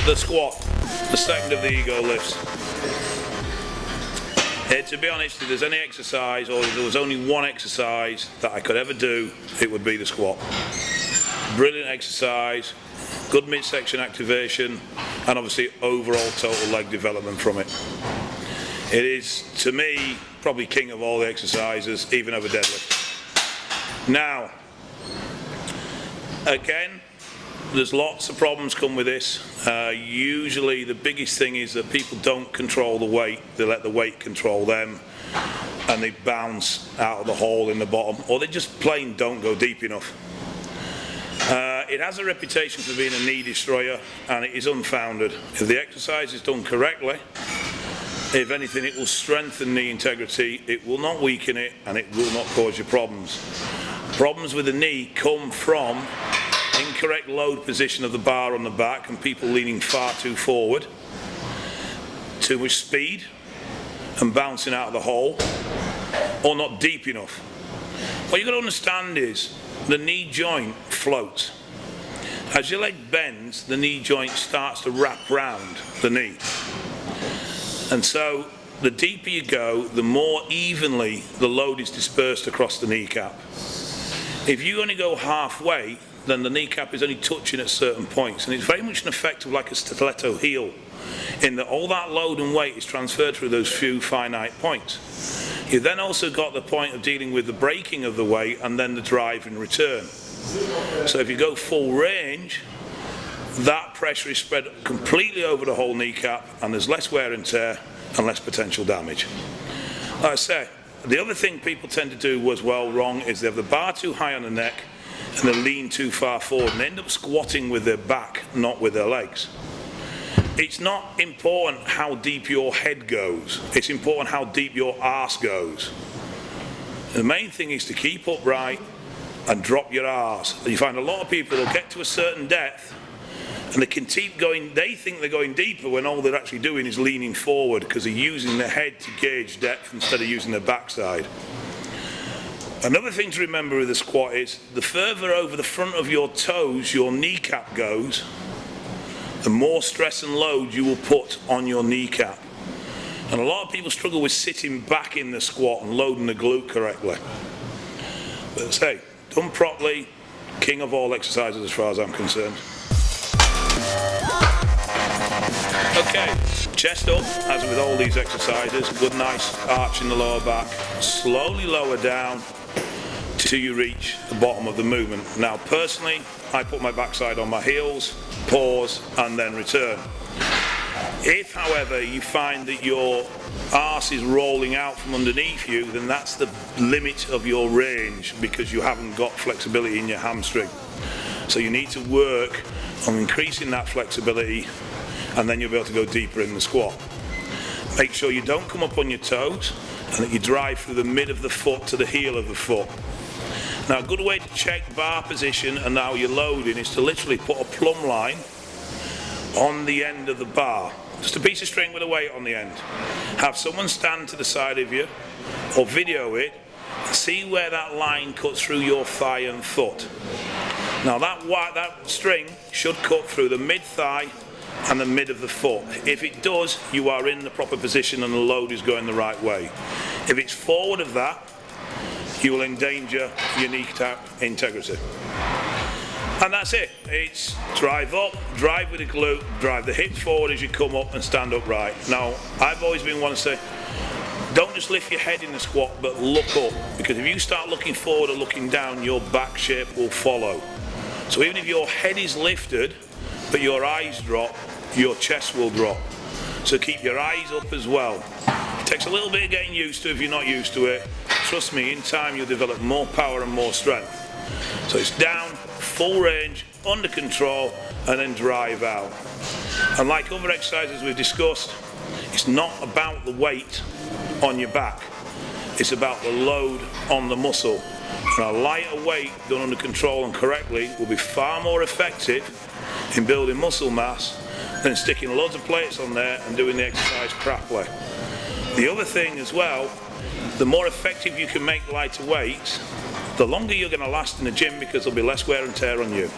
the squat, the second of the ego lifts. To be honest, if there's any exercise, or if there was only one exercise that I could ever do, it would be the squat. Brilliant exercise, good midsection activation, and obviously overall total leg development from it. It is, to me, probably king of all the exercises, even over deadlift. Now, again, there's lots of problems come with this. Usually the biggest thing is that people don't control the weight. They let the weight control them and they bounce out of the hole in the bottom, or they just plain don't go deep enough. It has a reputation for being a knee destroyer, and it is unfounded. If the exercise is done correctly, if anything, it will strengthen knee integrity, it will not weaken it, and it will not cause you problems. Problems with the knee come from incorrect load position of the bar on the back and people leaning far too forward, too much speed and bouncing out of the hole, or not deep enough. What you've got to understand is the knee joint floats. As your leg bends, the knee joint starts to wrap round the knee. And so the deeper you go, the more evenly the load is dispersed across the kneecap. If you only go halfway, then the kneecap is only touching at certain points, and it's very much an effect of like a stiletto heel, in that all that load and weight is transferred through those few finite points. You then also got the point of dealing with the breaking of the weight and then the drive and return. So if you go full range, that pressure is spread completely over the whole kneecap, and there's less wear and tear and less potential damage. Like I say, the other thing people tend to do as well wrong is they have the bar too high on the neck and they lean too far forward and they end up squatting with their back, not with their legs. It's not important how deep your head goes, it's important how deep your arse goes. The main thing is to keep upright and drop your arse. You find a lot of people will get to a certain depth and they can keep going, they think they're going deeper when all they're actually doing is leaning forward because they're using their head to gauge depth instead of using their backside. Another thing to remember with the squat is the further over the front of your toes your kneecap goes, the more stress and load you will put on your kneecap. And a lot of people struggle with sitting back in the squat and loading the glute correctly. But say, done properly, king of all exercises as far as I'm concerned. Okay, chest up, as with all these exercises, good nice arch in the lower back, slowly lower down till you reach the bottom of the movement. Now personally, I put my backside on my heels, pause and then return. If however you find that your arse is rolling out from underneath you, then that's the limit of your range because you haven't got flexibility in your hamstring. So you need to work on increasing that flexibility, and then you'll be able to go deeper in the squat. Make sure you don't come up on your toes and that you drive through the mid of the foot to the heel of the foot. Now a good way to check bar position and how you're loading is to literally put a plumb line on the end of the bar. Just a piece of string with a weight on the end. Have someone stand to the side of you or video it. See where that line cuts through your thigh and foot. Now that string should cut through the mid-thigh and the mid of the foot. If it does, you are in the proper position and the load is going the right way. If it's forward of that, you will endanger your kneecap integrity. And that's it. It's drive up, drive with the glute, drive the hips forward as you come up and stand upright. Now, I've always been one to say, don't just lift your head in the squat, but look up. Because if you start looking forward or looking down, your back shape will follow. So even if your head is lifted, but your eyes drop, your chest will drop. So keep your eyes up as well. It takes a little bit of getting used to if you're not used to it. Trust me, in time you'll develop more power and more strength. So it's down, full range, under control, and then drive out. And like other exercises we've discussed, it's not about the weight on your back. It's about the load on the muscle. And a lighter weight done under control and correctly will be far more effective in building muscle mass than sticking loads of plates on there and doing the exercise crappily. The other thing as well, the more effective you can make lighter weights, the longer you're going to last in the gym because there'll be less wear and tear on you.